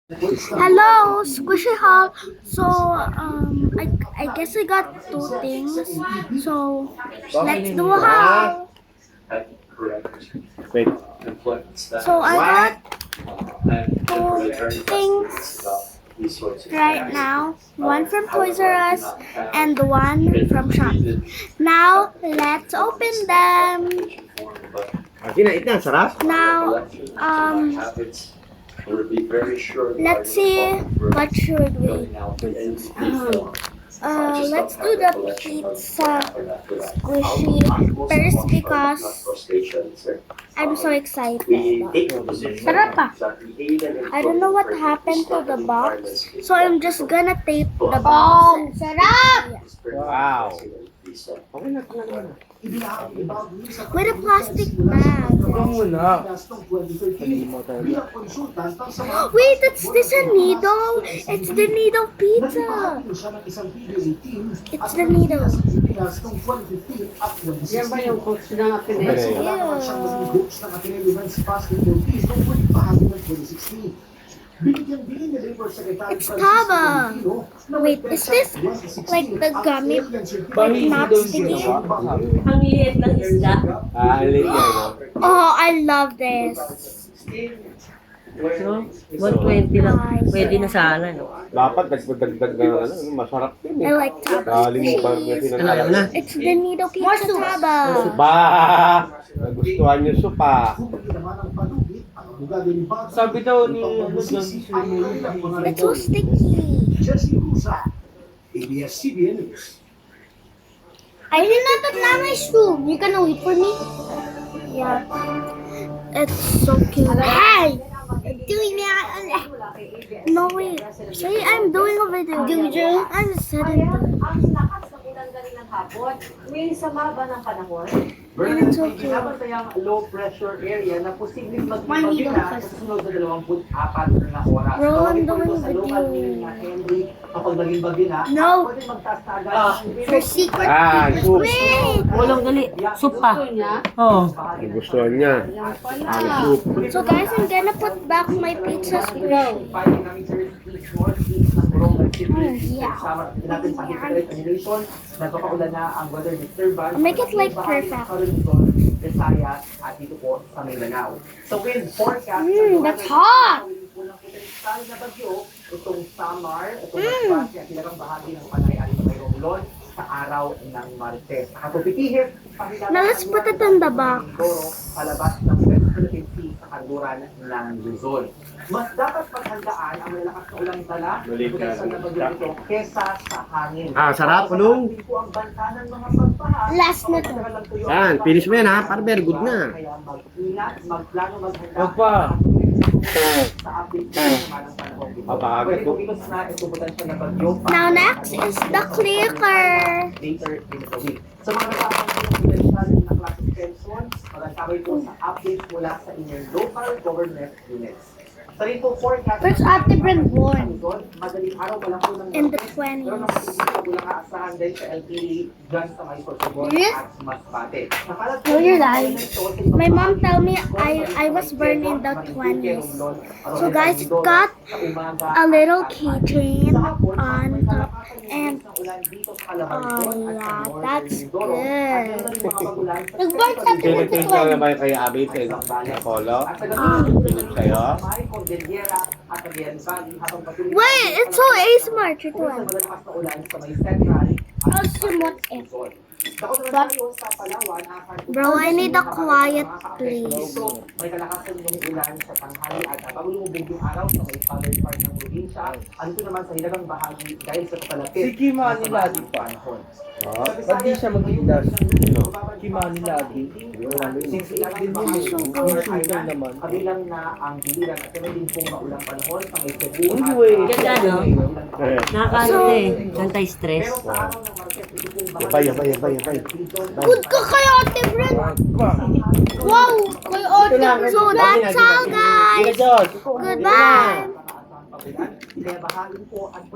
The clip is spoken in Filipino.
Hello, Squishy Hall. So, I guess I got two things. So, let's do a haul. Wait. So, I got two things right now. One from Toys R Us and the one from Shopee. Now, let's open them. Kinait na, sarap. Now, let's see what should we. Let's do the pizza squishy first because I'm so excited. Sarap pa. I don't know what happened to the box, so I'm just gonna tape the box. Sarap! Wow. Okay na, na. With a plastic bag. Muna. Wait, this a needle? It's the needle pizza. It's the needle. Yan ba yung coach ng Ateneo? It's Taba. Wait, is this like the gummy, like not sticky? Ang liit ng isda. Alit yan. Oh, I love this. So, 120 lang. Pwede na sana, no? Dapat nagpadagdag na masarap din I eh. like Taba Galing pa cheese. na. It's the needle pizza Taba. Ba! Nagustuhan niyo supa. Sabi daw ni It's so sticky. I did not have my shoe. You gonna wait for me? Yeah. It's so cute. Hey! Doing that. No, wait. Say I'm doing a video. I'm sitting. May sama ba ng panahon? And it's so cute. Binabantayang low pressure area na posibleng magbibigla sa susunod na 24 na oras. Bro, I'm Tawagin po ito doing sa local video. meaning na Henry kapag naging bagyo na, No. pwede magtaas na agad. For secret. Soup. Wait! Walang gali. Soup pa. Oh. Nagustuhan niya. Ang soup. So guys, I'm gonna put back my pizza square. Nagpapaulan na ang weather disturbance. Make it like perfect. Visayas at dito po sa Mindanao. So wind forecast. That's hot! Na bagyo, itong Samar, itong Masbate at ilang bahagi ng Panay at may Romblon sa araw ng Martes. Nakatupitihit, Now let's put it in the box. palabas ng West Philippine Sea sa kanluran ng Luzon. Mas dapat paghandaan ang malalakas na ulang dala sa bagyo ito kesa sa hangin. Sarap, kulong. Hindi po ang banta ng mga pagbaha. Last na to. Yan, finish mo yan ha. Para very good na. Kaya mag-ingat, magplano, maghanda. Wag pa. Sa update ng mga panahon. Mapakagat Pwede po. kong ilos na itong potential na bagyo. Now next is the clicker. Later in the week. Sa mga nagpapagod ng na classic tension, magkasabay po sa update mula sa inyong local government units. Sa rin po forecast, Where's Ate Brandon? madaling araw wala po ng In the Pero 20s. nakikita ko lang aasahan din sa LPA dyan sa may Sorsogon Yes? at Masbate. Nakalat No, you're lying. My mom tell me I was born in the 20s. So guys, it got a little keychain on top and oh yeah, that's good. Nag-birth sa Pinag-taste lang na ba kay Abby sa Apollo? Sa'yo? Wait, it's so A-smart. Ito lang. I'll sumot it. Bro, I need a quiet place. May kalakasan yung ulan sa tanghali at bago lumubog yung araw sa may southern part ng probinsya. Ano ito naman sa hilagang bahagi dahil sa kapalapit. Si Kimani lagi pa. Ba't di siya mag-ilas? Kimani lagi. Since 8 din yun eh. Yung sugar naman. Kabilang na ang biliran at kami din pong maulang panahon sa may Cebu. Anyway. Ganda, no? Nakakaano eh. Anti-stress. Pero sa araw ng Martes, ito pong Yabay. Good ka kay Ate Brand. Wow, kay Ate. So that's all guys. Goodbye. Kaya bahain po ang